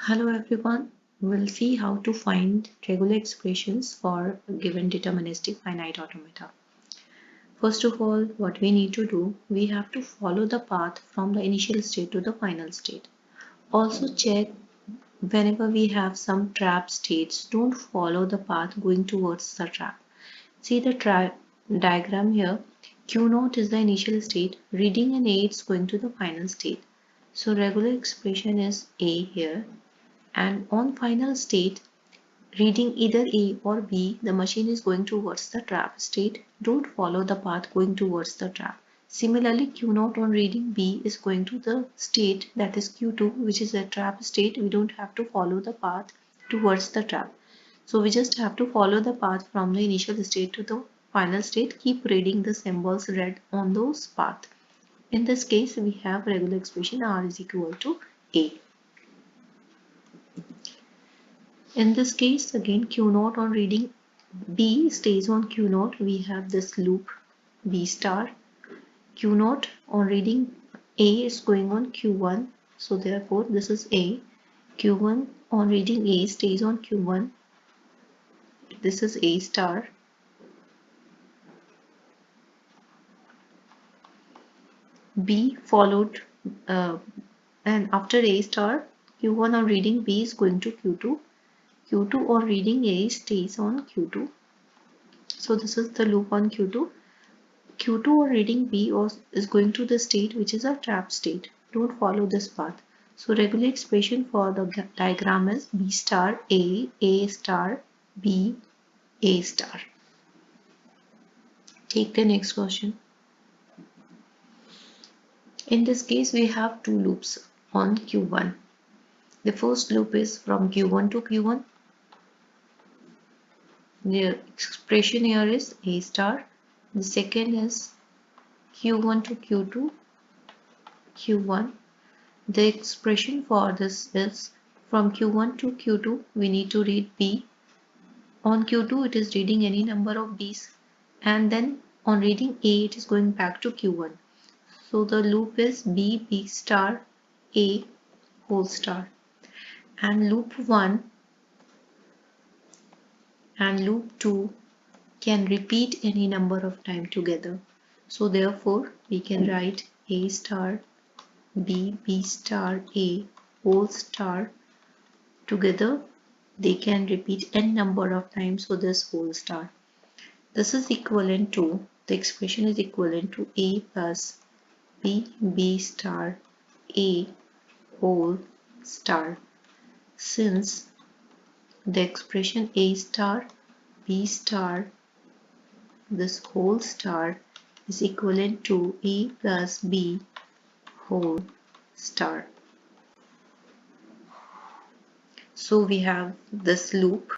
Hello everyone, we'll see how to find regular expressions for a given deterministic finite automata. First of all, what we need to do, we have to follow the path from the initial state to the final state. Also check whenever we have some trap states, don't follow the path going towards the trap. See the diagram here, Q0 is the initial state, reading an A is going to the final state. So regular expression is A here. And on final state, reading either A or B, the machine is going towards the trap state. Don't follow the path going towards the trap. Similarly, Q0 on reading B is going to the state that is Q2, which is a trap state. We don't have to follow the path towards the trap. So we just have to follow the path from the initial state to the final state. Keep reading the symbols read on those paths. In this case, we have regular expression R is equal to A. In this case, again Q0 on reading B stays on Q0. We have this loop B star. Q0 on reading A is going on Q1. So therefore this is A. Q1 on reading A stays on Q1. This is A star. B followed and after A star, Q1 on reading B is going to Q2. Q2 on reading A stays on Q2. So this is the loop on Q2. Q2 on reading B is going to the state which is a trap state. Don't follow this path. So regular expression for the diagram is B star A star, B, A star. Take the next question. In this case, we have two loops on Q1. The first loop is from Q1 to Q1. The expression here is A star. The second is Q1 to Q2, Q1. The expression for this is from Q1 to Q2, we need to read B. On Q2, it is reading any number of B's. And then on reading A, it is going back to Q1. So the loop is B, B star, A, whole star. And loop 1 and loop 2 can repeat any number of times together. So therefore, we can write A star, B, B star, A, whole star. Together, they can repeat n number of times, so this whole star. This is equivalent to, the expression is equivalent to A plus B, B star, A, whole star. Since the expression A star, B star, this whole star is equivalent to A plus B whole star. So we have this loop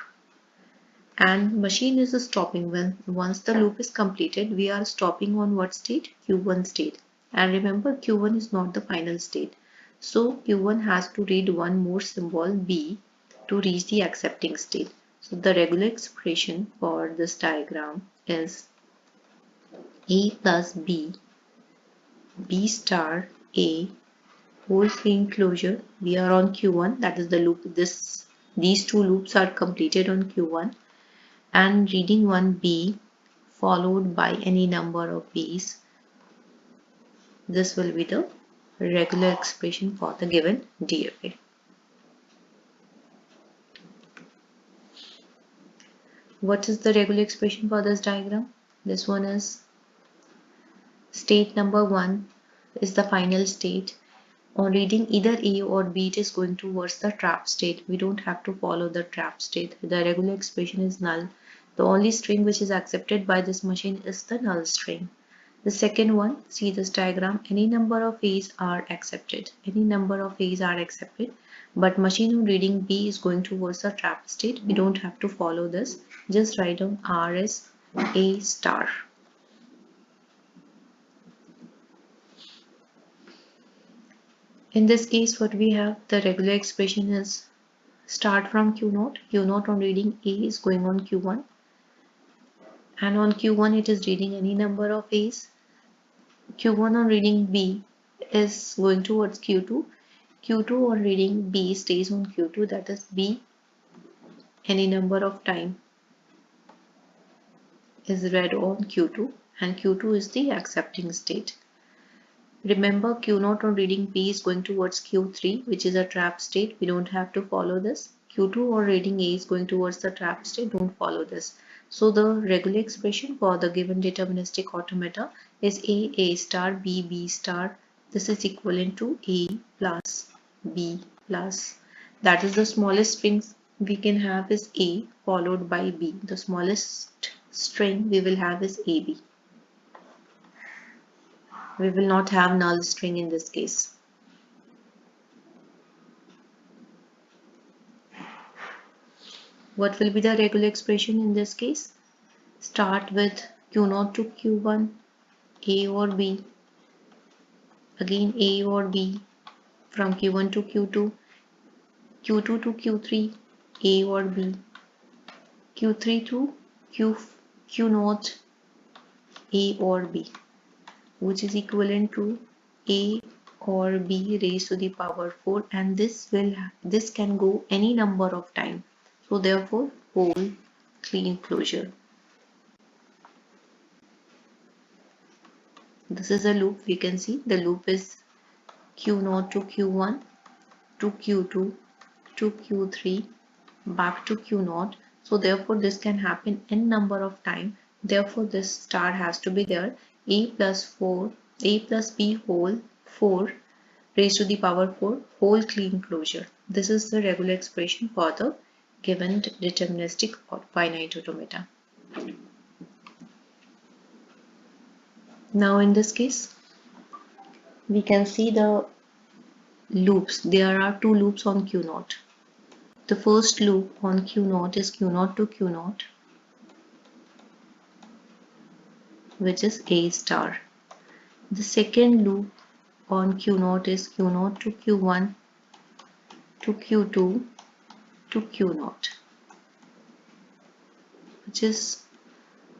and machine is stopping once the loop is completed. We are stopping on what state? Q1 state. And remember, Q1 is not the final state. So Q1 has to read one more symbol B to reach the accepting state. So the regular expression for this diagram is A plus B, B star, A, whole string closure. We are on Q1, that is the loop. These two loops are completed on Q1 and reading one B followed by any number of B's. This will be the regular expression for the given DFA. What is the regular expression for this diagram? This one is state number 1 is the final state. On reading either A or B, it is going towards the trap state. We don't have to follow the trap state. The regular expression is null. The only string which is accepted by this machine is the null string. The second one, see this diagram, any number of A's are accepted. Any number of A's are accepted. But machine on reading B is going towards the trap state. We don't have to follow this. Just write down R as A star. In this case, what we have, the regular expression is start from Q0. Q0 on reading A is going on Q1. And on Q1, it is reading any number of A's. Q1 on reading B is going towards Q2. Q2 on reading B stays on Q2, that is B any number of time is read on Q2 and Q2 is the accepting state. Remember Q0 on reading P is going towards Q3, which is a trap state. We don't have to follow this. Q2 on reading A is going towards the trap state. Don't follow this. So the regular expression for the given deterministic automata is A star, B star. This is equivalent to A plus B plus. That is the smallest strings we can have is A followed by B. The smallest string we will have is AB. We will not have null string in this case. What will be the regular expression in this case? Start with Q0 to Q1, A or B, again A or B, from Q1 to Q2, Q2 to Q3, A or B, Q3 to Q0, A or B, which is equivalent to A or B raised to the power 4, and this can go any number of time. So therefore whole clean closure. This is a loop. We can see the loop is Q0 to Q1 to Q2 to Q3 back to Q0. So therefore this can happen n number of time. Therefore this star has to be there. A plus B whole 4 raised to the power 4 whole clean closure. This is the regular expression for the given deterministic or finite automata. Now in this case we can see the loops. There are two loops on Q0. The first loop on Q0 is Q0 to Q0, which is A star. The second loop on Q0 is Q0 to Q1 to Q2 to Q0, which is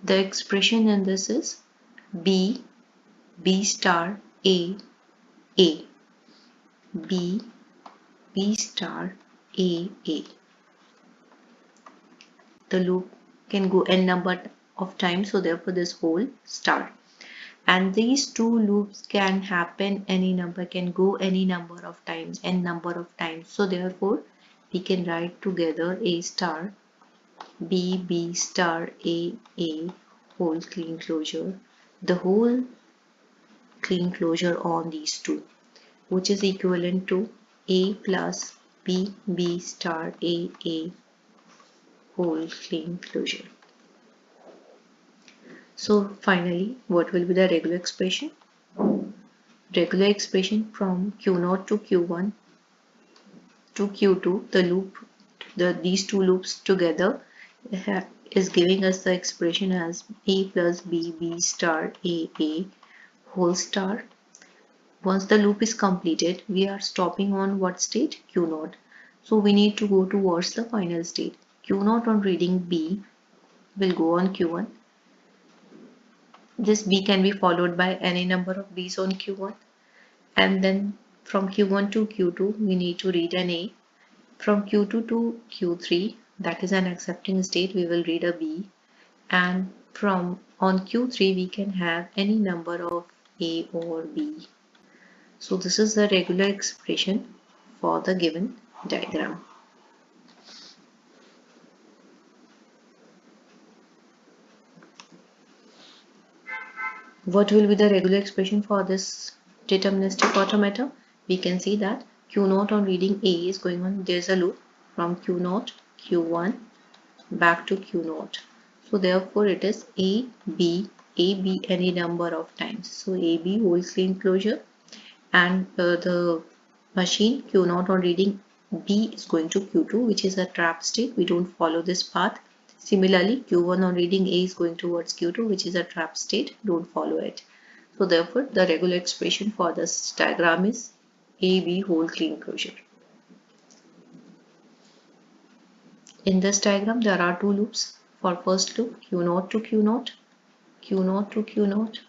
the expression in this is B star A B star A. The loop can go n number of times, so therefore this whole star. And these two loops can happen any number, can go any number of times, n number of times. So therefore we can write together A star B star A whole clean closure. The whole clean closure on these two, which is equivalent to A plus B star A whole clean closure. So finally, what will be the regular expression? Regular expression from Q0 to Q1 to Q2, these two loops together is giving us the expression as A plus B star A whole star. Once the loop is completed, we are stopping on what state? Q0. So we need to go towards the final state. Q0 on reading B will go on Q1. This B can be followed by any number of B's on Q1, and then from Q1 to Q2 we need to read an A. From Q2 to Q3, that is an accepting state, we will read a B, and from on Q3 we can have any number of A or B. So this is the regular expression for the given diagram. What will be the regular expression for this deterministic automata? We can see that Q0 on reading A is going on. There's a loop from Q0, Q1 back to Q0. So therefore it is AB any number of times. So AB whole clean closure, and the machine Q0 on reading B is going to Q2, which is a trap state. We don't follow this path. Similarly, Q1 on reading A is going towards Q2, which is a trap state. Don't follow it. So therefore, the regular expression for this diagram is AB whole clean closure. In this diagram, there are two loops. For first loop, Q0 to Q0, Q0 to Q0.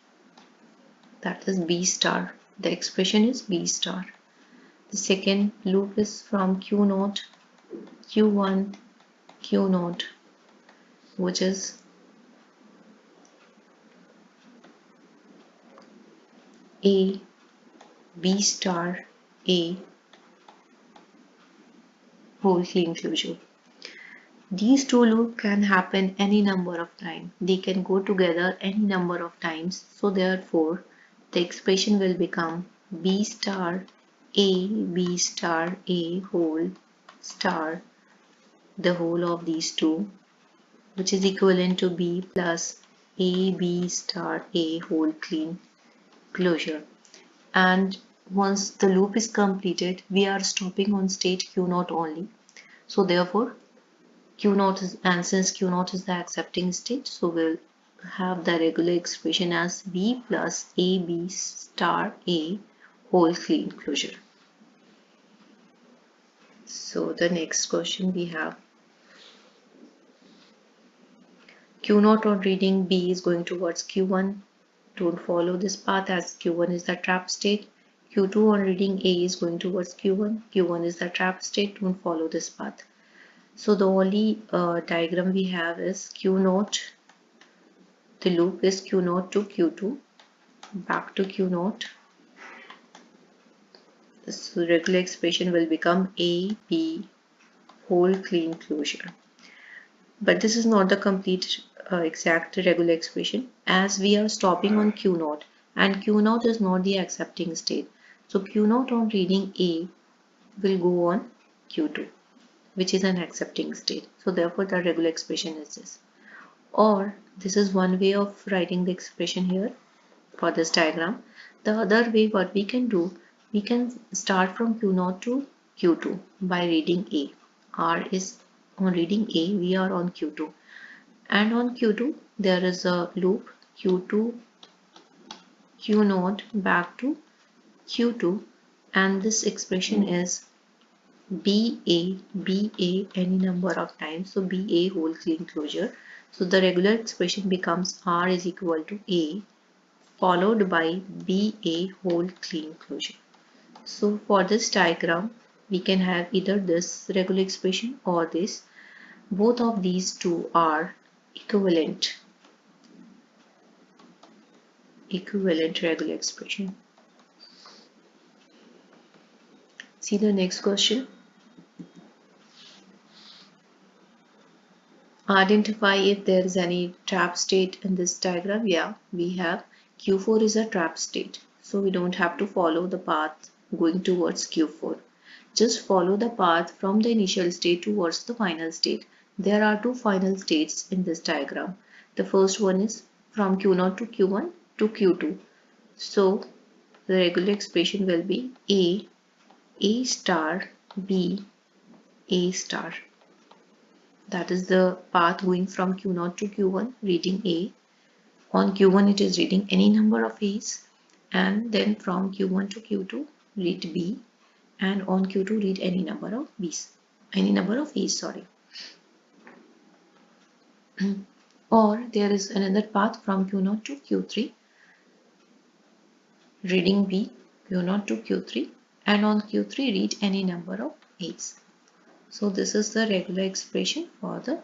That is B star. The expression is B star. The second loop is from Q0, Q1, Q0, which is A, B star, A, whole clean closure. These two loops can happen any number of times. They can go together any number of times. So therefore, the expression will become B star A, B star A whole star, the whole of these two, which is equivalent to B plus A, B star A whole clean closure. And once the loop is completed, we are stopping on state Q0 only. So therefore, Q0 is, and since Q0 is the accepting state, so we'll have the regular expression as B plus AB star A whole clean closure. So the next question we have, Q0 on reading B is going towards Q1. Don't follow this path as Q1 is the trap state. Q2 on reading A is going towards Q1. Q1 is the trap state. Don't follow this path. So the only diagram we have is Q0. The loop is Q0 to Q2, back to Q0. So regular expression will become A, B, whole clean closure. But this is not the complete exact regular expression as we are stopping on Q0 and Q0 is not the accepting state. So Q0 on reading A will go on Q2, which is an accepting state. So therefore the regular expression is this. Or this is one way of writing the expression here for this diagram. The other way what we can do, we can start from Q0 to Q2 by reading A. R is on reading A, we are on Q2. And on Q2 there is a loop Q2, Q0 back to Q2 and this expression is BA, BA any number of times. So BA whole clean closure. So the regular expression becomes R is equal to A followed by BA whole clean closure. So for this diagram, we can have either this regular expression or this. Both of these two are equivalent regular expression. See the next question. Identify if there is any trap state in this diagram. Yeah, we have Q4 is a trap state. So we don't have to follow the path going towards Q4. Just follow the path from the initial state towards the final state. There are two final states in this diagram. The first one is from Q0 to Q1 to Q2. So the regular expression will be A star, B, A star. That is the path going from Q0 to Q1 reading A. On Q1 it is reading any number of A's and then from Q1 to Q2 read B and on Q2 read any number of B's. Any number of A's, sorry. Or there is another path from Q0 to Q3 reading B, Q0 to Q3 and on Q3 read any number of A's. So this is the regular expression for the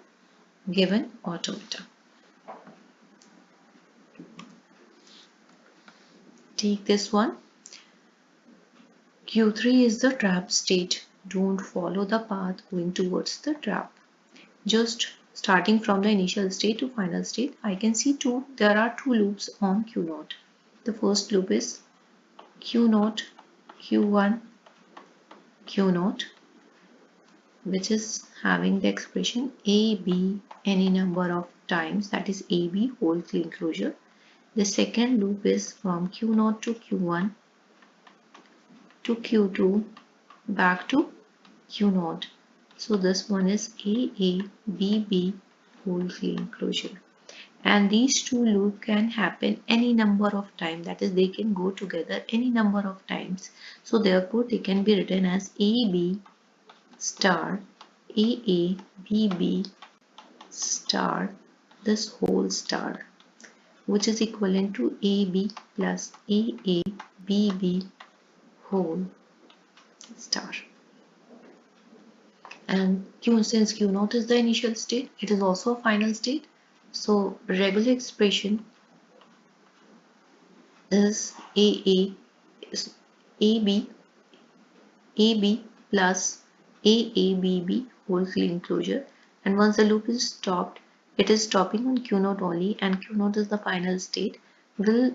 given automata. Take this one. Q3 is the trap state. Don't follow the path going towards the trap. Just starting from the initial state to final state, I can see there are two loops on Q0. The first loop is Q0, Q1, Q0, which is having the expression AB any number of times, that is AB whole clean closure. The second loop is from Q0 to Q1 to Q2 back to Q0. So this one is AA, BB whole clean closure. And these two loops can happen any number of times, that is they can go together any number of times. So therefore they can be written as AB star AA BB star this whole star, which is equivalent to AB plus AA BB whole star. And since Q0 is the initial state, it is also a final state. So regular expression is AB plus AABB whole clean closure. And once the loop is stopped, it is stopping on Q0 only, and Q0 is the final state. Will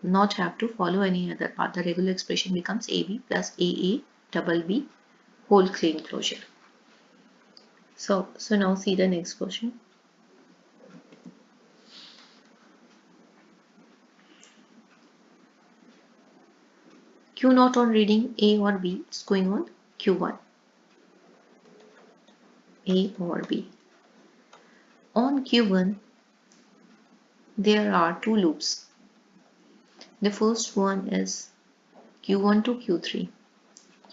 not have to follow any other path. The regular expression becomes AB plus AA double B whole clean closure. So now see the next question. Q0 on reading A or B is going on Q1. A or B. On Q1, there are two loops. The first one is Q1 to Q3.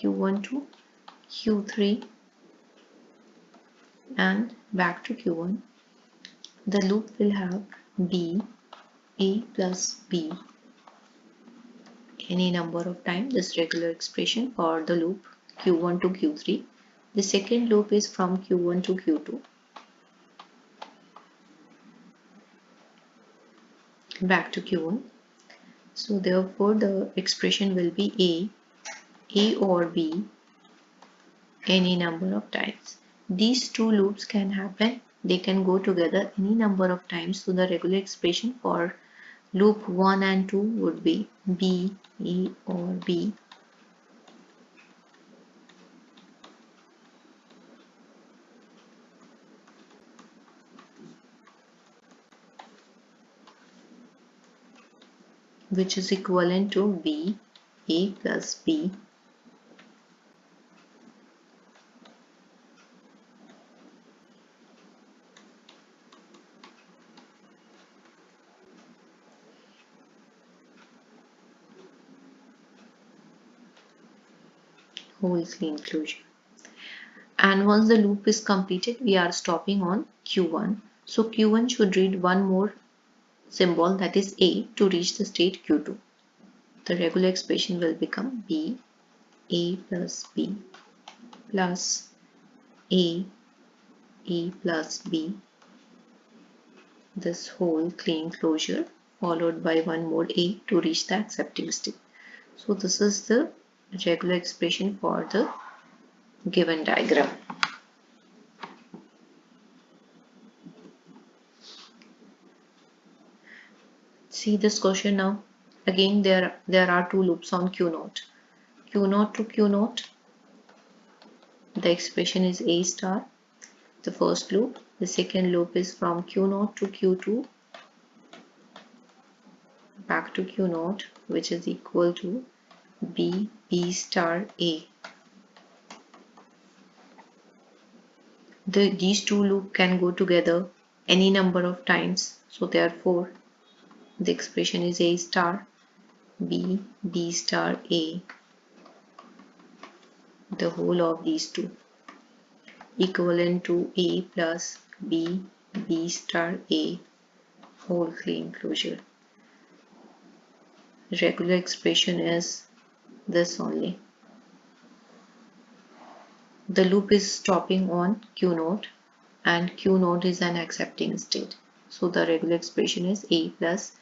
Q1 to Q3 and back to Q1. The loop will have B, A plus B any number of times, this regular expression for the loop Q1 to Q3. The second loop is from Q1 to Q2 back to Q1. So therefore the expression will be A or B any number of times. These two loops can happen, they can go together any number of times. So the regular expression for loop 1 and 2 would be B, A or B. Which is equivalent to B, A plus B. Whole clean closure. And once the loop is completed, we are stopping on Q1. So Q1 should read one more symbol, that is A, to reach the state Q2. The regular expression will become B, A plus B plus A plus B, this whole clean closure followed by one more A to reach the accepting state. So this is the regular expression for the given diagram. See this question now. Again there are two loops on Q0. Q0 to Q0, the expression is A star, the first loop. The second loop is from Q0 to Q2 back to Q0, which is equal to B star A. These two loops can go together any number of times. So therefore the expression is A star B star A, the whole of these two, equivalent to A plus B star A whole clean closure. Regular expression is this only. The loop is stopping on Q0 and Q0 is an accepting state. So the regular expression is A plus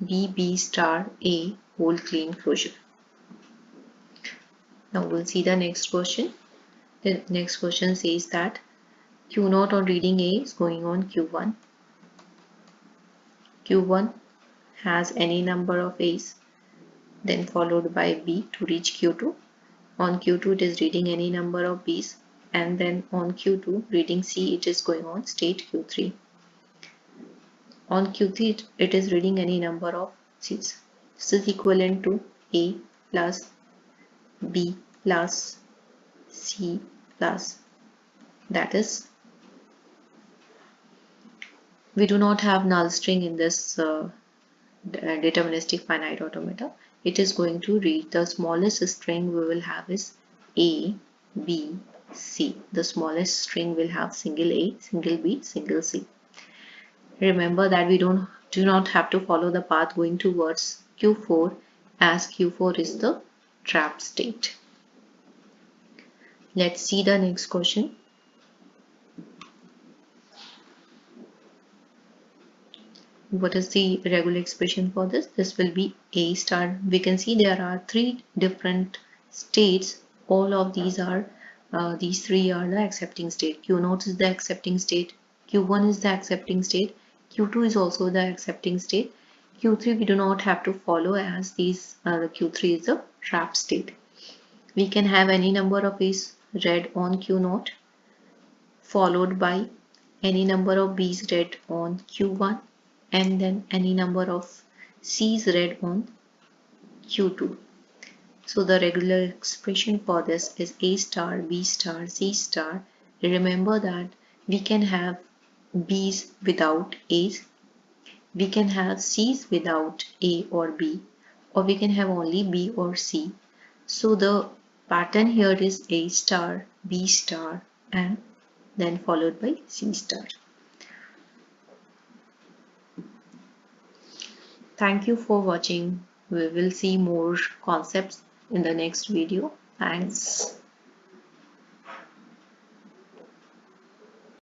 B star A whole clean closure. Now we'll see the next question. The next question says that Q0 on reading A is going on Q1. Q1 has any number of A's, then followed by B to reach Q2. On Q2 it is reading any number of B's, and then on Q2 reading C it is going on state Q3. On Q3 it is reading any number of C's. This is equivalent to A plus B plus C plus, that is, we do not have null string in this deterministic finite automata. It is going to read, the smallest string we will have is A, B, C. The smallest string will have single A, single B, single C. Remember that we do not have to follow the path going towards Q4, as Q4 is the trap state. Let's see the next question. What is the regular expression for this? This will be A star. We can see there are three different states. All of these are, these three are the accepting state. Q0 is the accepting state. Q1 is the accepting state. Q2 is also the accepting state. Q3 we do not have to follow, as these Q3 is the trap state. We can have any number of A's read on Q0, followed by any number of B's read on Q1, and then any number of C's read on Q2. So the regular expression for this is A star, B star, C star. Remember that we can have B's without A's, we can have C's without A or B, or we can have only B or C. So the pattern here is A star, B star, and then followed by C star. Thank you for watching. We will see more concepts in the next video. Thanks.